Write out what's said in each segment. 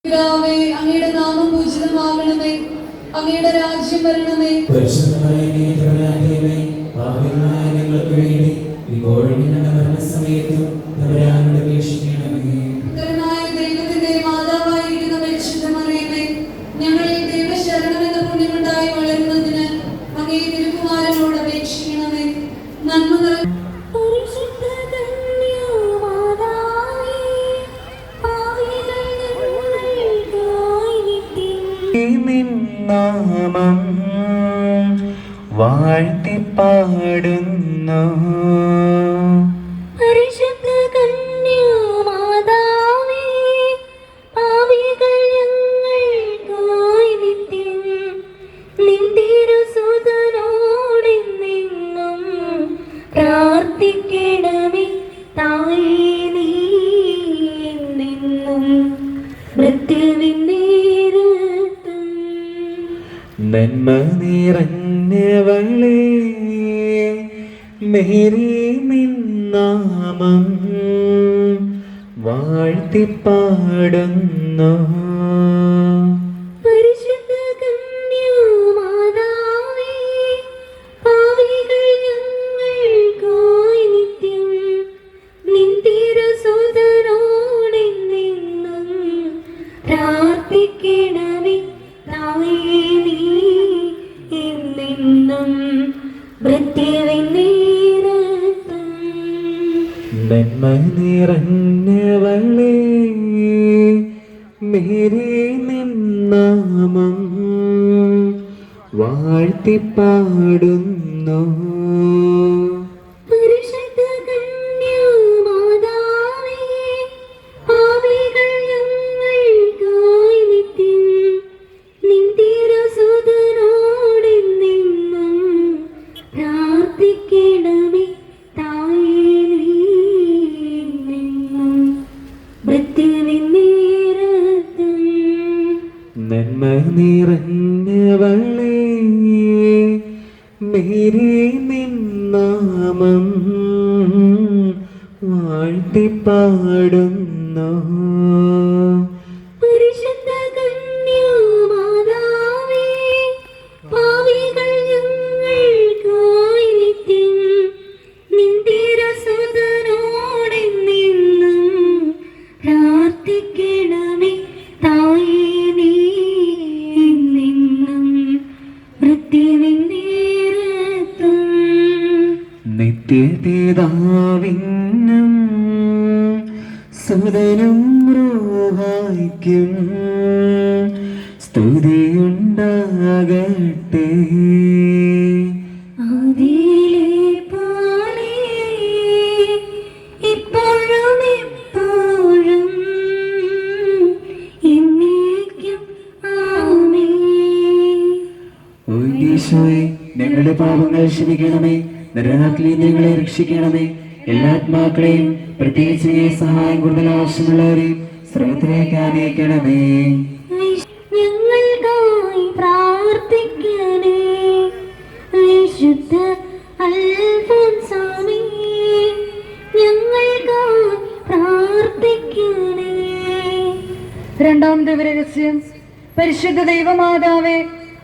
പിതാവേ, അങ്ങയുടെ നാമം പൂജിതമാകണമേ, അങ്ങയുടെ രാജ്യം വരണമേ. ദൈവത്തിന്റെ മാതാവായിരിക്കുന്ന പരിശുദ്ധ മറിയമേ, ഞങ്ങളിൽ ദൈവശരണമെന്ന പുണ്യമുണ്ടായി വളരുന്നതിന് അങ്ങേ തിരുക്കുമാരനോട് അപേക്ഷിക്കണമേ. നന്മ നാമം വാഴ്ത്തിപ്പാടുന്നു. പരിശുദ്ധ കന്യാമാതാവേ, പാപികൾ ഞങ്ങൾക്കായി നിത്യം നിൻ തിരുസുതനോടെന്നെന്നും പ്രാർത്ഥിക്കണമേ. തായേ, നീ എന്നെന്നും മൃത്യുവിൻ നേരത്തും നന്മ നിറഞ്ഞവളേ, മേരി നിൻ നാമം വാഴ്ത്തിപ്പാടുന്നു. പരിശുദ്ധ കന്യാമാതാവേ, പാപികൾ ഞങ്ങൾക്കായി നിത്യം നിൻ തിരുസുതനോടെന്നെന്നും പ്രാർത്ഥിക്കണമേ. തായേ, നീ എന്നെന്നും മൃത്യുവിൻ നേരത്തും നന്മ നിറഞ്ഞവളേ, മേരി നിൻ നാമം വാഴ്ത്തിപ്പാടുന്നു. പരിശുദ്ധ കന്യാമാതാവേ, പാപികൾ ഞങ്ങൾക്കായി നിത്യം നിൻ തിരുസുതനോടെന്നെന്നും പ്രാർത്ഥിക്കണമേ. തായേ, നീ എന്നെന്നും മൃത്യുവിൻ നേരത്തും നന്മ നിറഞ്ഞവളേ, മേരി നിൻ നാമം വാഴ്ത്തിപ്പാടുന്നു. പരിശുദ്ധ കന്യാമാതാവേ, പാപികൾ ഞങ്ങൾക്കായി നിത്യം നിൻ തിരുസുതനോടെന്നെന്നും പ്രാർത്ഥിക്കണമേ. തായേ, നീ എന്നെന്നും മൃത്യുവിൻ നേരത്തും നിത്യപിതാവിനും സുതനും റൂഹായ്ക്കും സ്തുതിയുണ്ടാകട്ടെ. ആദിയിലെ പോലെ ഇപ്പോഴും എപ്പോഴും എന്നേക്കും ആമേൻ. ഓ ഈശോയെ, ഞങ്ങളുടെ പാപങ്ങൾ ക്ഷമിക്കണമേ, നരകത്തിൽ ഞങ്ങളെ രക്ഷിക്കണമേ. എല്ലാ ആത്മാക്കളെയും, പ്രത്യേകിച്ച് ഈ സഹായം കൂടുതൽ ആവശ്യമുള്ളവരെയും സ്വർഗ്ഗത്തിലേക്ക് ആനയിക്കണമേ. ഞങ്ങൾക്കായി പ്രാർത്ഥിക്കണേ. വിശുദ്ധ അൽഫോൻസാമേ, ഞങ്ങൾക്കായി പ്രാർത്ഥിക്കണേ. രണ്ടാം ദിവരഹസ്യം. പരിശുദ്ധ ദൈവമാതാവേ,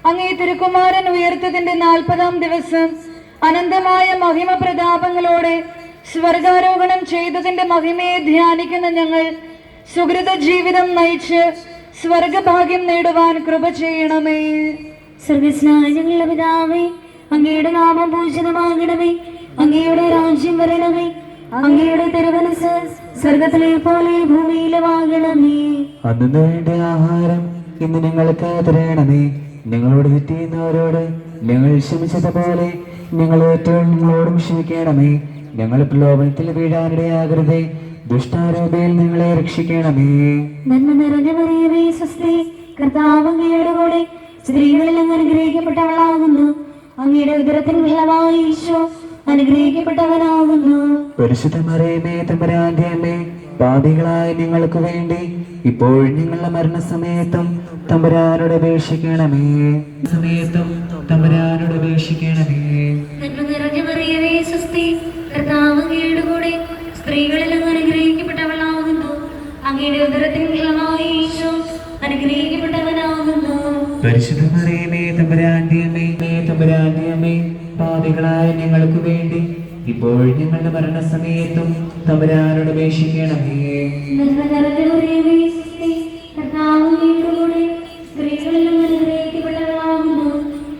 അങ്ങേ തിരുക്കുമാരൻ ഉയർത്തതിന്റെ 40-ാം ദിവസം അനന്തമായ മഹിമ പ്രതാപങ്ങളോടെ സ്വർഗാരോഹണം ചെയ്തതിന്റെ മഹിമയെ ധ്യാനിക്കുന്ന ഞങ്ങൾ സുഹൃത ജീവിതം നയിച്ച് സ്വർഗഭാഗ്യം നേടുവാൻ കൃപ ചെയ്യണമേ. സ്വർഗസ്നായ ഞങ്ങളുടെ പിതാവേ, അങ്ങയുടെ നാമം പൂജിതമാകണമേ. അങ്ങയുടെ രാജ്യം വരണമേ. അങ്ങയുടെ തിരുമനസ്സ് സ്വർഗത്തിലെ പോലെ ഭൂമിയിലുമാകണമേ. അന്നു വേണ്ട ആഹാരം ഇന്ന് ഞങ്ങൾക്ക് തരണമേ. ഞങ്ങളോട് തെറ്റ് ചെയ്യുന്നവരോട് ഞങ്ങൾ ക്ഷമിച്ചതുപോലെ ഞങ്ങളോടും ക്ഷമിക്കണമേ. ഞങ്ങൾ പ്രലോഭനത്തിൽ വീഴാനിടയാകരുതേ, ദുഷ്ടാരൂപയിൽ ഞങ്ങളെ രക്ഷിക്കണമേ. നന്മ നിറഞ്ഞ മറിയമേ, സ്വസ്തി, കർത്താവ് അങ്ങയുടെ കൂടെ സ്ത്രീകളിൽ അങ്ങ് അനുഗ്രഹിക്കപ്പെട്ടവളാകുന്നു. അങ്ങയുടെ ഉദരത്തിൻ ഫലമായി ഈശോ അനുഗ്രഹിക്കപ്പെട്ടവനാകുന്നു. പരിശുദ്ധ മറിയമേ, തമ്പുരാന്റെ അമ്മേ, പാപികളായ ഞങ്ങൾക്ക് വേണ്ടി ഇപ്പോൾ ഞങ്ങളുടെ മരണസമയത്തും തമ്പുരാനോട് അപേക്ഷിക്കണമേ. നന്മ നിറഞ്ഞ മറിയമേ, സ്വസ്തി, കർത്താവ് അങ്ങയുടെ കൂടെ സ്ത്രീകളിൽ അങ്ങ് അനുഗ്രഹിക്കപ്പെട്ടവളാകുന്നു. അങ്ങയുടെ ഉദരത്തിൻ ഫലമായി ഈശോ പരിശുദ്ധ മറിയമേ തമ്പുരാന്റെ അമ്മേ, തമ്പുരാന്റെ അമ്മേ, പാപികളായ ഞങ്ങൾക്ക് വേണ്ടി ഇപ്പോൾ ഞങ്ങളുടെ മരണസമയത്തും തമ്പുരാനോട് അപേക്ഷിക്കണമേ. നന്മ നിറഞ്ഞ മറിയമേ സ്വസ്തി, കർത്താവ് അങ്ങയുടെ കൂടെ സ്ത്രീകളിൽ അങ്ങ് അനുഗ്രഹിക്കപ്പെട്ടവളാകുന്നു.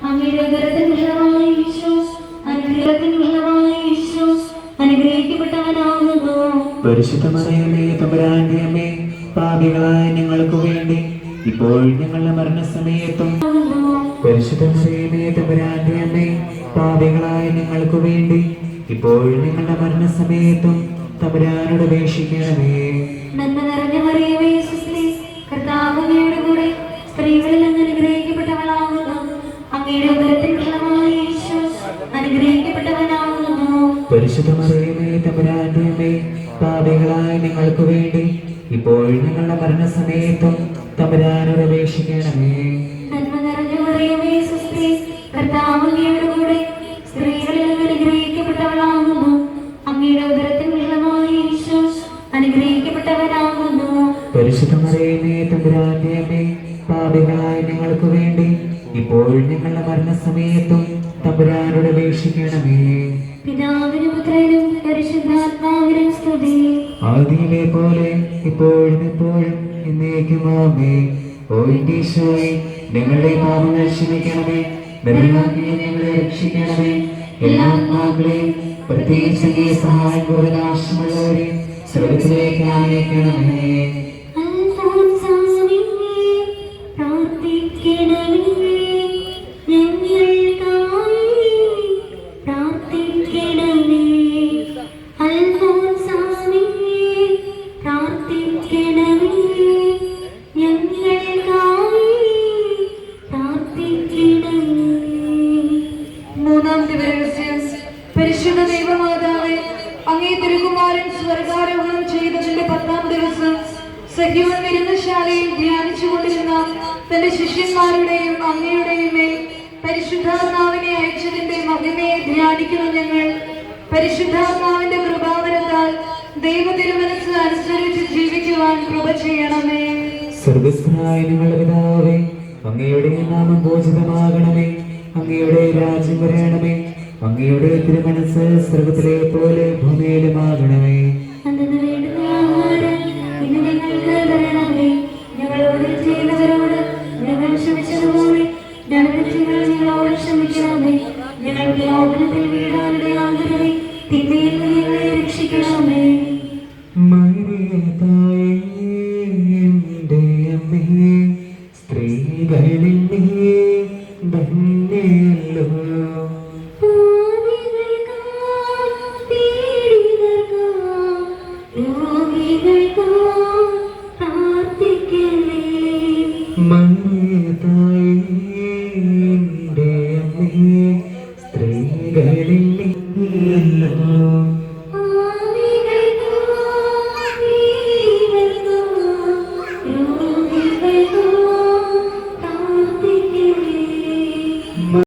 അങ്ങയുടെ ഉദരത്തിൻ ഫലമായ ഈശോ അനുഗ്രഹിക്കപ്പെട്ടവനാകുന്നു. പരിശുദ്ധ മറിയമേ തമ്പുരാന്റെ അമ്മേ, പാപികളായ ഞങ്ങൾക്ക് വേണ്ടി ഇപ്പോൾ ഞങ്ങളുടെ മരണസമയത്തും പരിശുദ്ധ മറിയമേ തമ്പുരാന്റെ അമ്മേ, പാപികളായ ഞങ്ങൾക്ക് വേണ്ടി ഇപ്പോൾ ഞങ്ങളുടെ മരണസമയത്തും തമ്പുരാനോട് അപേക്ഷിക്കണമേ. നന്മ നിറഞ്ഞ മറിയമേ സ്വസ്തി, കർത്താവ് അങ്ങയുടെ കൂടെ സ്ത്രീകളിൽ അങ്ങ് അനുഗ്രഹിക്കപ്പെട്ടവളാകുന്നു. അങ്ങയുടെ ഉദരത്തിൻ ഫലമായ ഈശോ അനുഗ്രഹിക്കപ്പെട്ടവനാകുന്നു. പരിശുദ്ധ മറിയമേ തമ്പുരാന്റെ അമ്മേ, പാപികളായ ഞങ്ങൾക്ക് വേണ്ടി ഇപ്പോൾ ഞങ്ങളുടെ മരണസമയത്തും തമ്പുരാനോട് അപേക്ഷിക്കണമേ. നന്മ നിറഞ്ഞ മറിയമേ സ്വസ്തി, കർത്താവ് അങ്ങയുടെ കൂടെ സ്ത്രീകളിൽ അങ്ങ് അനുഗ്രഹിക്കപ്പെട്ടവളാകുന്നു. അങ്ങയുടെ ഉദരത്തിൻ ഫലമായ ഈശോ അനുഗ്രഹിക്കപ്പെട്ടവനാകുന്നു. പരിശുദ്ധ മറിയമേ തമ്പുരാന്റെ അമ്മേ, പാപികളായ ഞങ്ങൾക്ക് വേണ്ടി ഇപ്പോൾ ഞങ്ങളുടെ മരണസമയത്തും തമ്പുരാനോട് അപേക്ഷിക്കണമേ. പിതാവിനും പുത്രനും പരിശുദ്ധാത്മാവിനും സ്തുതി. ആദിയിലെ പോലെ ഇപ്പോഴും എപ്പോഴും എന്നേക്കും ആമേൻ. ഓ ഈശോയെ, ഞങ്ങളുടെ പാപങ്ങൾ ക്ഷമിക്കണമേ, നരകാഗ്നിയിൽ ഞങ്ങളെ രക്ഷിക്കണമേ. എല്ലാ ആത്മാക്കളെയും പ്രത്യേകിച്ച് ഈ സഹായം കൂടുതൽ ആവശ്യമുള്ളവരെ സ്വർഗ്ഗത്തിലേക്ക് അയക്കണമേ. അൽഫോൻസാമേ, പ്രാർത്ഥിക്കണമേ. ഞങ്ങൾക്കായി പ്രാർത്ഥിക്കണമേ. അൽഫോൻസാമേ, പ്രാർത്ഥിക്കണമേ. ഞങ്ങൾക്കായി പ്രാർത്ഥിക്കണമേ. മൂന്നാം ദിവരഹസ്യം. പരിശുദ്ധ ദൈവമാതാവേ, അങ്ങേ തിരുകുമാരൻ സ്വർഗാരോഹണം ചെയ്തതിന്റെ 10-ാം ദിവസം സഹ്യോൻ വിരുന്നശാലയിൽ ധ്യാനിച്ചുകൊണ്ടിരുന്ന തന്റെ ശിഷ്യന്മാരുടെയും അങ്ങയുടെയും മേൽ പരിശുദ്ധാത്മാവിനെ അയച്ചതിന്റെ മഹിമയെ ധ്യാനിക്കുന്ന ഞങ്ങൾ പരിശുദ്ധാത്മാവിന്റെ കൃപാവരത്താൽ ദൈവ തിരുമനസ് അനുസരിച്ച് ജീവിക്കുവാൻ കൃപ ചെയ്യണമേ. സ്വർഗ്ഗസ്ഥനായ ഞങ്ങളുടെ പിതാവേ, അങ്ങയുടെ നാമം പൂജിതമാകണമേ. അങ്ങയുടെ രാജ്യം വരണമേ. അങ്ങയുടെ തിരുമനസ് സ്വർഗ്ഗത്തിലെ പോലെ ഭൂമിയിലുമാകണമേ. അന്നു വേണ്ടുന്ന ആഹാരം ഇന്ന് ഞങ്ങൾക്ക് തരണമേ. ഞങ്ങളോട് ചെയ്യുന്നവരോട് ഞങ്ങൾ ക്ഷമിച്ചതുപോലെ ഞങ്ങളുടെ തെറ്റുകൾ ഞങ്ങളോട് ക്ഷമിക്കണമേ. ഞങ്ങൾക്ക് ലോകത്തിൽ വീഴാനിടയാകരുതേ. തിന്മയിൽ നിന്ന് ഞങ്ങളെ രക്ഷിക്കണമേ. മറിയതായേ, എൻ്റെ അമ്മേ, സ്ത്രീകളിൽ നീ ധന്യയല്ലോ.